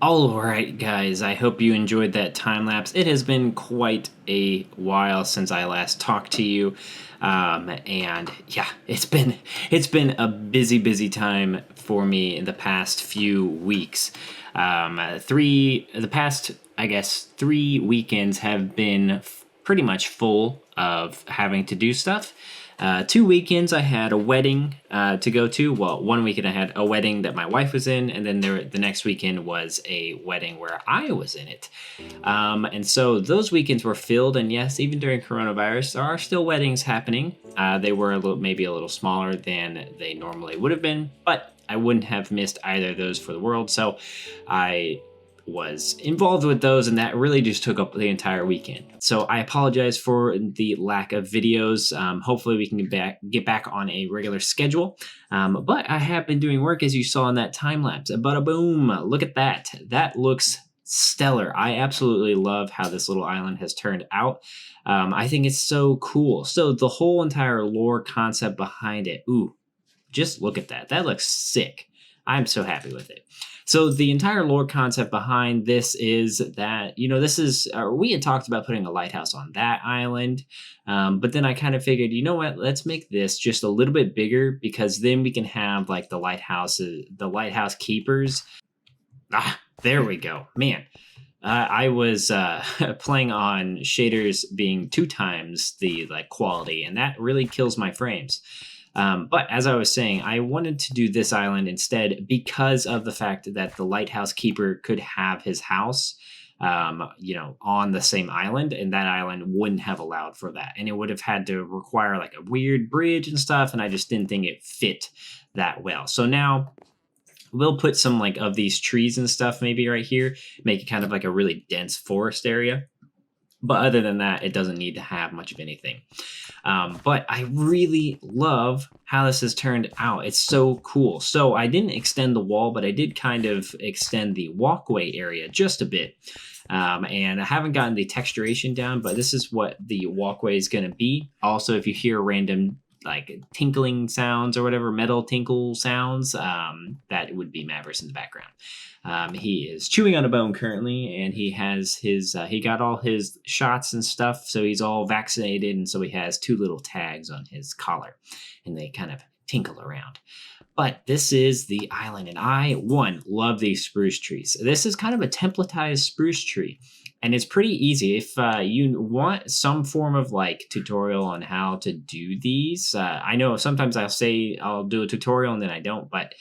All right, guys, I hope you enjoyed that time lapse. It has been quite a while since I last talked to you. And yeah, it's been a busy time for me in the past few weeks. The past, I guess, 3 weekends have been pretty much full of having to do stuff. 2 weekends I had a wedding to go to. Well, one weekend I had a wedding that my wife was in, and then the next weekend was a wedding where I was in it. And so those weekends were filled, and yes, even during coronavirus, there are still weddings happening. They were maybe a little smaller than they normally would have been, but I wouldn't have missed either of those for the world. So I was involved with those, and that really just took up the entire weekend. So I apologize for the lack of videos. Hopefully we can get back on a regular schedule. But I have been doing work, as you saw in that time lapse. Bada boom! Look at that. That looks stellar. I absolutely love how this little island has turned out. I think it's so cool. So the whole entire lore concept behind it. Ooh, just look at that. That looks sick. I'm so happy with it. So the entire lore concept behind this is that, we had talked about putting a lighthouse on that island. But then I kind of figured, you know what, let's make this just a little bit bigger, because then we can have like the lighthouse keepers. There we go, man. I was playing on shaders being 2 times the quality, and that really kills my frames. But as I was saying, I wanted to do this island instead because of the fact that the lighthouse keeper could have his house, on the same island, and that island wouldn't have allowed for that. And it would have had to require like a weird bridge and stuff, and I just didn't think it fit that well. So now we'll put some of these trees and stuff maybe right here, make it kind of like a really dense forest area. But other than that, it doesn't need to have much of anything. But I really love how this has turned out. It's so cool. So I didn't extend the wall, but I did kind of extend the walkway area just a bit. And I haven't gotten the texturation down, but this is what the walkway is going to be. Also, if you hear random tinkling sounds or whatever, metal tinkle sounds, that would be Mavericks in the background. He is chewing on a bone currently, and he has he got all his shots and stuff, so he's all vaccinated, and so he has 2 little tags on his collar, and they kind of tinkle around. But this is the island, and I, love these spruce trees. This is kind of a templatized spruce tree, and it's pretty easy. If you want some form of tutorial on how to do these, I know sometimes I'll say I'll do a tutorial and then I don't, but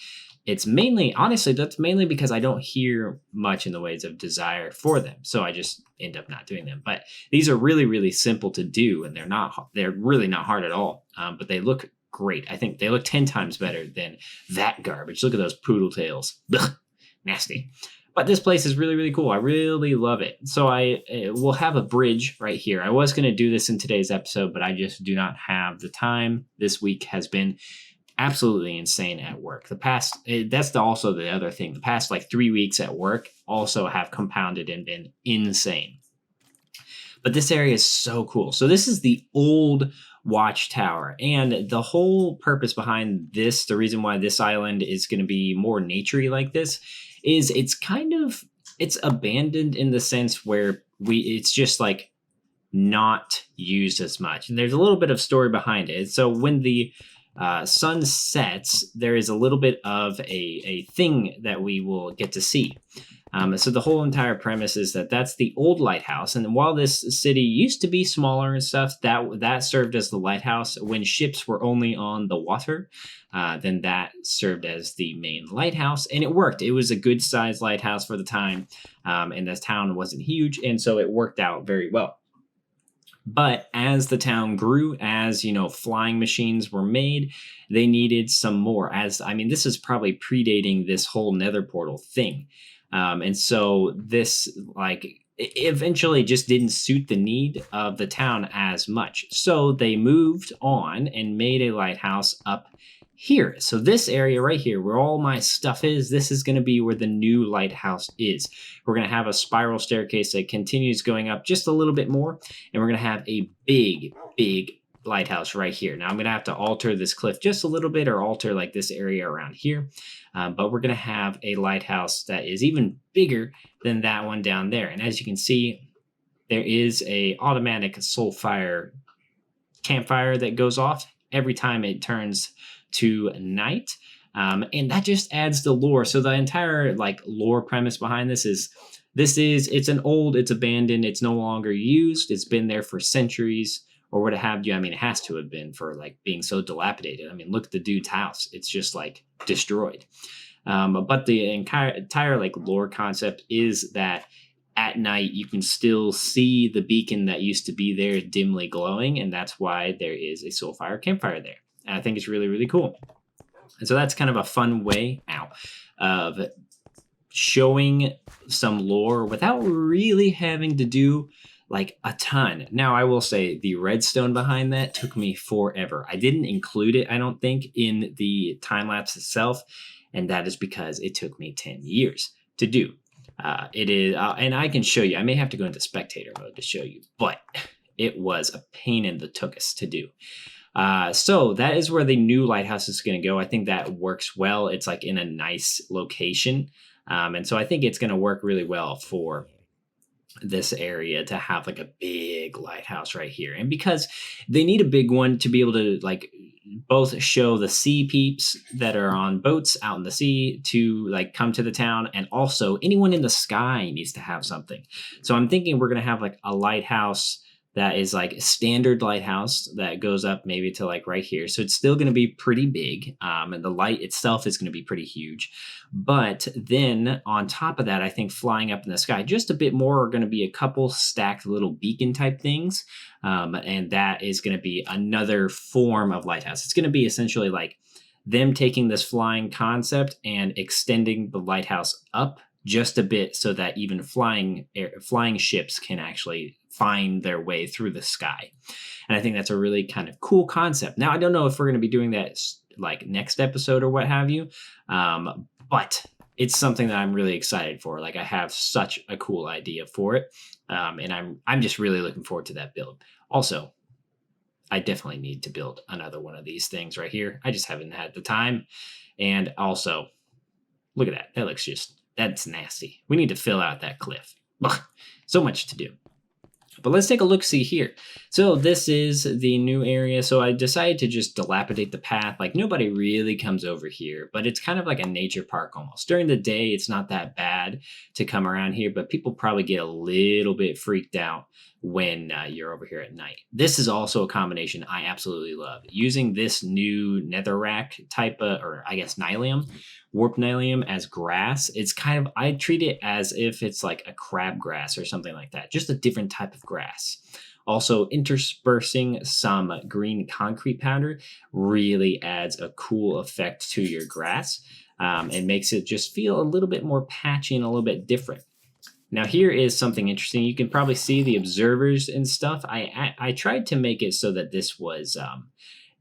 it's that's mainly because I don't hear much in the ways of desire for them. So I just end up not doing them. But these are really, really simple to do, and they're really not hard at all. But they look great. I think they look 10 times better than that garbage. Look at those poodle tails. Ugh, nasty. But this place is really, really cool. I really love it. So I will have a bridge right here. I was going to do this in today's episode, but I just do not have the time. This week has been absolutely insane at work. Also the other thing. The past 3 weeks at work also have compounded and been insane. But this area is so cool. So this is the old watchtower, and the whole purpose behind this, the reason why this island is going to be more naturey like this, is it's abandoned in the sense where it's just not used as much. And there's a little bit of story behind it. So when the sun sets, there is a little bit of a thing that we will get to see. So the whole entire premise is that's the old lighthouse. And while this city used to be smaller and stuff, that served as the lighthouse. When ships were only on the water, then that served as the main lighthouse. And it worked. It was a good sized lighthouse for the time. And this town wasn't huge. And so it worked out very well. But as the town grew, as flying machines were made, they needed some more. This is probably predating this whole nether portal thing. And so this eventually just didn't suit the need of the town as much. So they moved on and made a lighthouse up here. So this area right here where all my stuff is, this is going to be where the new lighthouse is. We're going to have a spiral staircase that continues going up just a little bit more. And we're going to have a big lighthouse right here. Now I'm going to have to alter this cliff just a little bit, or alter like this area around here. But we're going to have a lighthouse that is even bigger than that one down there. And as you can see, there is a automatic soul fire campfire that goes off every time it turns to night. And that just adds the lore. So the entire like lore premise behind this is it's abandoned, it's no longer used, it's been there for centuries or what have you. I mean, it has to have been for like being so dilapidated. I mean, look at the dude's house. It's just like destroyed. But the entire like lore concept is that at night you can still see the beacon that used to be there dimly glowing. And that's why there is a soulfire campfire there. And I think it's really, really cool. And so that's kind of a fun way of showing some lore without really having to do like a ton. Now, I will say the redstone behind that took me forever. I didn't include it, I don't think, in the time lapse itself. And that is because it took me 10 years to do. It is, and I can show you, I may have to go into spectator mode to show you, but it was a pain in the tuchus to do. So that is where the new lighthouse is going to go. I think that works well. It's like in a nice location. And so I think it's going to work really well for this area to have like a big lighthouse right here. And because they need a big one to be able to like both show the sea peeps that are on boats out in the sea to like come to the town, and also anyone in the sky needs to have something. So I'm thinking we're going to have like a lighthouse that is like a standard lighthouse that goes up maybe to like right here. So it's still going to be pretty big. And the light itself is going to be pretty huge. But then on top of that, I think flying up in the sky, just a bit more, are going to be a couple stacked little beacon type things. And that is going to be another form of lighthouse. It's going to be essentially like them taking this flying concept and extending the lighthouse up just a bit so that even flying ships can actually find their way through the sky. And I think that's a really kind of cool concept. Now, I don't know if we're going to be doing that like next episode or what have you, but it's something that I'm really excited for. Like, I have such a cool idea for it, and I'm just really looking forward to that build. Also, I definitely need to build another one of these things right here. I just haven't had the time. And also, look at that. That looks that's nasty. We need to fill out that cliff. Ugh, so much to do. But let's take a look-see here. So this is the new area. So I decided to just dilapidate the path. Like, nobody really comes over here, but it's kind of like a nature park almost. During the day, it's not that bad to come around here, but people probably get a little bit freaked out when you're over here at night. This is also a combination I absolutely love. Using this new netherrack type of, or I guess nylium, warp nylium as grass. It's kind of, I treat it as if it's like a crabgrass or something like that. Just a different type of grass. Also, interspersing some green concrete powder really adds a cool effect to your grass, and makes it just feel a little bit more patchy and a little bit different. Now, here is something interesting. You can probably see the observers and stuff. I tried to make it so that this was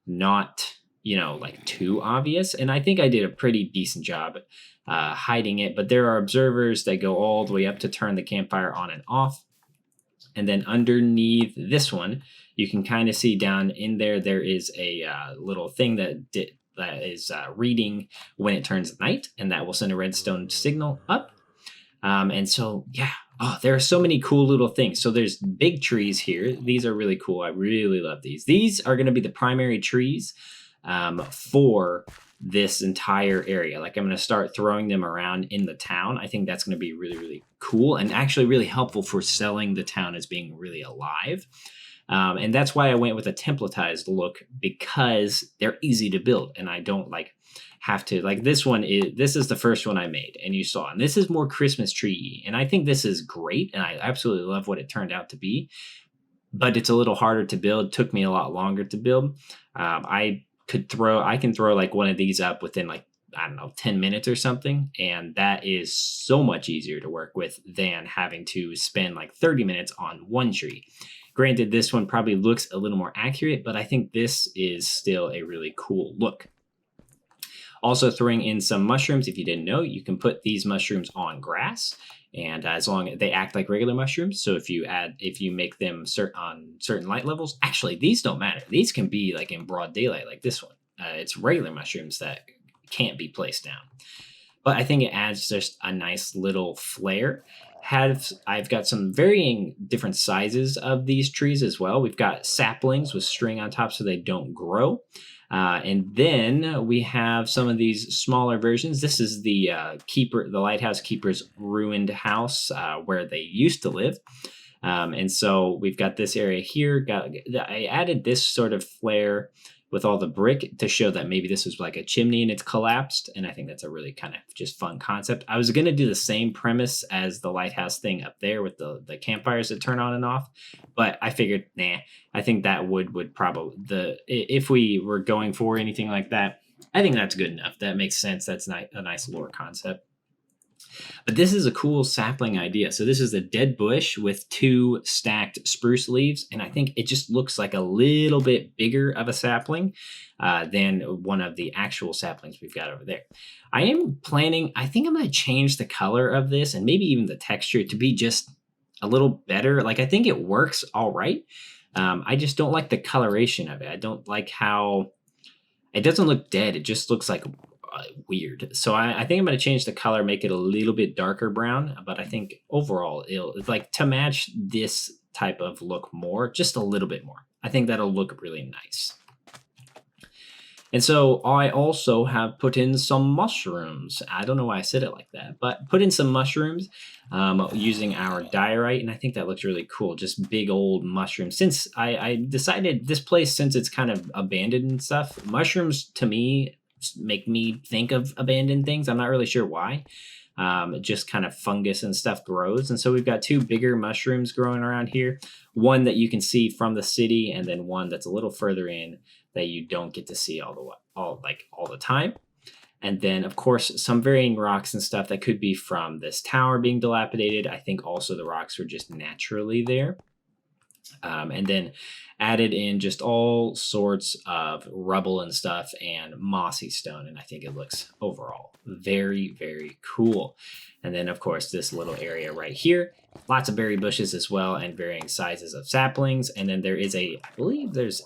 not, like too obvious. And I think I did a pretty decent job hiding it. But there are observers that go all the way up to turn the campfire on and off. And then underneath this one, you can kind of see down in there, there is a little thing that is reading when it turns night. And that will send a redstone signal up. And so, yeah, there are so many cool little things. So there's big trees here. These are really cool. I really love these. These are going to be the primary trees for this entire area. Like, I'm going to start throwing them around in the town. I think that's going to be really, really cool and actually really helpful for selling the town as being really alive. And that's why I went with a templatized look, because they're easy to build and I don't have to, this is the first one I made and you saw, and this is more Christmas tree. And I think this is great. And I absolutely love what it turned out to be, but it's a little harder to build. It took me a lot longer to build. I can throw like one of these up within 10 minutes or something. And that is so much easier to work with than having to spend 30 minutes on one tree. Granted, this one probably looks a little more accurate, but I think this is still a really cool look. Also throwing in some mushrooms. If you didn't know, you can put these mushrooms on grass And as long as they act like regular mushrooms, so if you make them on certain light levels, actually these don't matter. These can be like in broad daylight, like this one. It's regular mushrooms that can't be placed down. But I think it adds just a nice little flair. I've got some varying different sizes of these trees as well. We've got saplings with string on top so they don't grow. And then we have some of these smaller versions. This is the lighthouse keeper's ruined house where they used to live. And so we've got this area here. I added this sort of flair with all the brick to show that maybe this was like a chimney and it's collapsed. And I think that's a really kind of just fun concept. I was going to do the same premise as the lighthouse thing up there with the campfires that turn on and off. But I figured, I think that would probably, if we were going for anything like that, I think that's good enough. That makes sense. That's a nice lore concept. But this is a cool sapling idea. So this is a dead bush with 2 stacked spruce leaves. And I think it just looks like a little bit bigger of a sapling than one of the actual saplings we've got over there. I think I'm going to change the color of this and maybe even the texture to be just a little better. Like, I think it works all right. I just don't like the coloration of it. I don't like how it doesn't look dead. It just looks like weird. So I think I'm going to change the color, make it a little bit darker brown. But I think overall, it's like to match this type of look more, just a little bit more. I think that'll look really nice. And so I also have put in some mushrooms. I don't know why I said it like that, but put in some mushrooms using our diorite. And I think that looks really cool. Just big old mushrooms. Since I decided this place, since it's kind of abandoned and stuff, mushrooms to me make me think of abandoned things. I'm not really sure why. Just kind of fungus and stuff grows. And so we've got 2 bigger mushrooms growing around here. One that you can see from the city, and then one that's a little further in that you don't get to see all the time. And then, of course, some varying rocks and stuff that could be from this tower being dilapidated. I think also the rocks were just naturally there. And then added in just all sorts of rubble and stuff and mossy stone. And I think it looks overall very, very cool. And then, of course, this little area right here, lots of berry bushes as well and varying sizes of saplings. And then there is I believe there's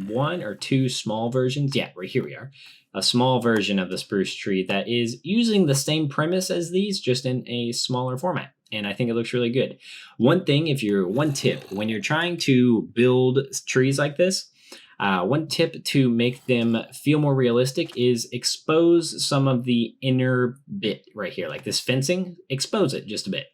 1 or 2 small versions. Yeah, right here we are. A small version of the spruce tree that is using the same premise as these, just in a smaller format. And I think it looks really good. One tip, when you're trying to build trees like this, one tip to make them feel more realistic is expose some of the inner bit right here, like this fencing, expose it just a bit.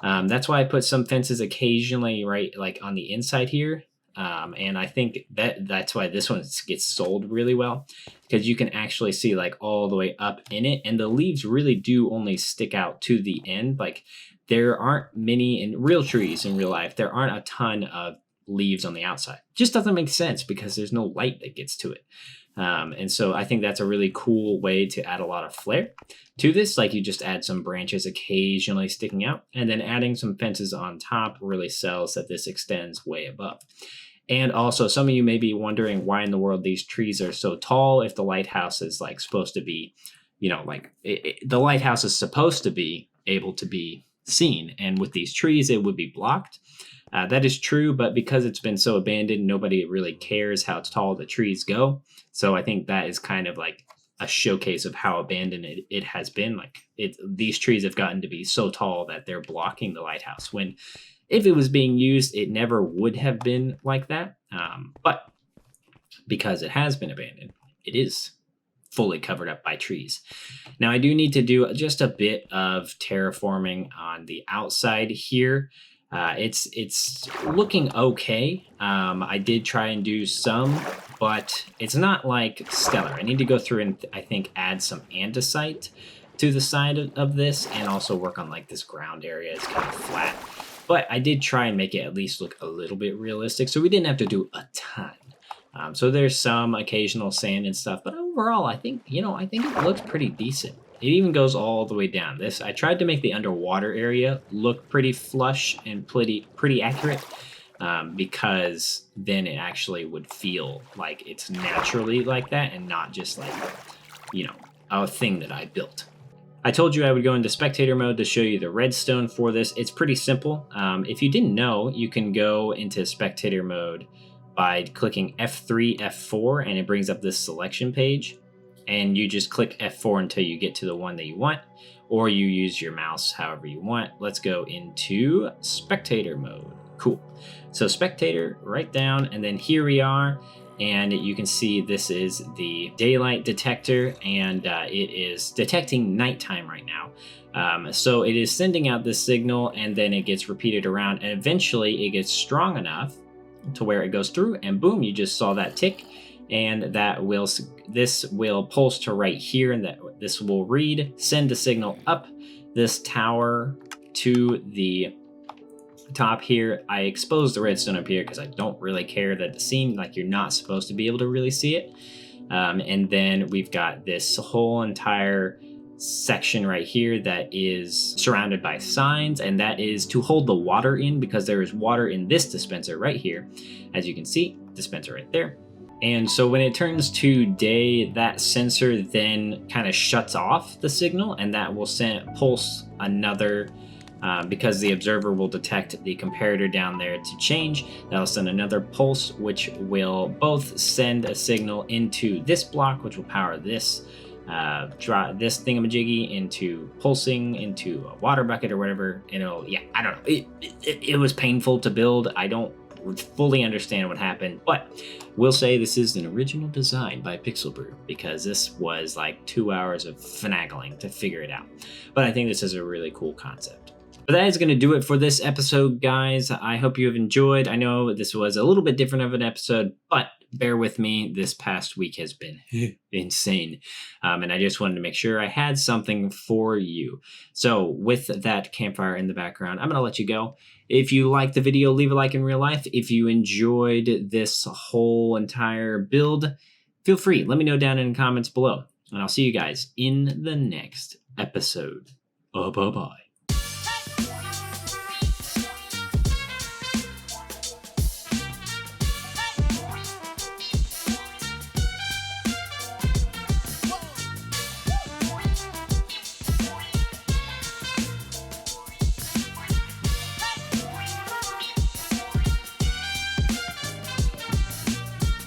That's why I put some fences occasionally right like on the inside here. And I think that's why this one gets sold really well, because you can actually see like all the way up in it, and the leaves really do only stick out to the end. Like, there aren't many in real trees in real life. There aren't a ton of leaves on the outside. It just doesn't make sense because there's no light that gets to it. And so I think that's a really cool way to add a lot of flair to this. Like, you just add some branches occasionally sticking out, and then adding some fences on top really sells that this extends way above. And also, some of you may be wondering why in the world these trees are so tall if the lighthouse is like supposed to be, the lighthouse is supposed to be able to be seen. And with these trees, it would be blocked. That is true, but because it's been so abandoned, nobody really cares how tall the trees go. So I think that is kind of like a showcase of how abandoned it has been. Like, these trees have gotten to be so tall that they're blocking the lighthouse, when if it was being used, it never would have been like that. But because it has been abandoned, it is fully covered up by trees. Now, I do need to do just a bit of terraforming on the outside here. It's looking okay. I did try and do some, but it's not like stellar. I need to go through and I think add some andesite to the side of this, and also work on like this ground area. It's kind of flat. But I did try and make it at least look a little bit realistic, so we didn't have to do a ton. So there's some occasional sand and stuff, but overall, I think it looks pretty decent. It even goes all the way down. I tried to make the underwater area look pretty flush and pretty accurate, because then it actually would feel like it's naturally like that and not just like, a thing that I built. I told you I would go into spectator mode to show you the redstone for this. It's pretty simple. If you didn't know, you can go into spectator mode by clicking F3, F4, and it brings up this selection page. And you just click F4 until you get to the one that you want, or you use your mouse however you want. Let's go into spectator mode. Cool. So spectator, right down, and then here we are. And you can see this is the daylight detector, and it is detecting nighttime right now. So it is sending out this signal, and then it gets repeated around, and eventually it gets strong enough to where it goes through, and boom, you just saw that tick, and this will pulse to right here, and this will send a signal up this tower to the top here. I exposed the redstone up here because I don't really care that it seemed like you're not supposed to be able to really see it. And then we've got this whole entire section right here that is surrounded by signs, and that is to hold the water in, because there is water in this dispenser right here. As you can see, dispenser right there. And so when it turns to day, that sensor then kind of shuts off the signal, and that will pulse another, because the observer will detect the comparator down there to change. That'll send another pulse, which will both send a signal into this block, which will power this this thingamajiggy into pulsing into a water bucket or whatever. And I don't know. It was painful to build. I don't fully understand what happened, but we'll say this is an original design by Pixel Brew, because this was like 2 hours of finagling to figure it out. But I think this is a really cool concept. But that is going to do it for this episode, guys. I hope you have enjoyed. I know this was a little bit different of an episode, but bear with me. This past week has been insane. And I just wanted to make sure I had something for you. So with that campfire in the background, I'm going to let you go. If you liked the video, leave a like in real life. If you enjoyed this whole entire build, feel free. Let me know down in the comments below. And I'll see you guys in the next episode. Bye-bye.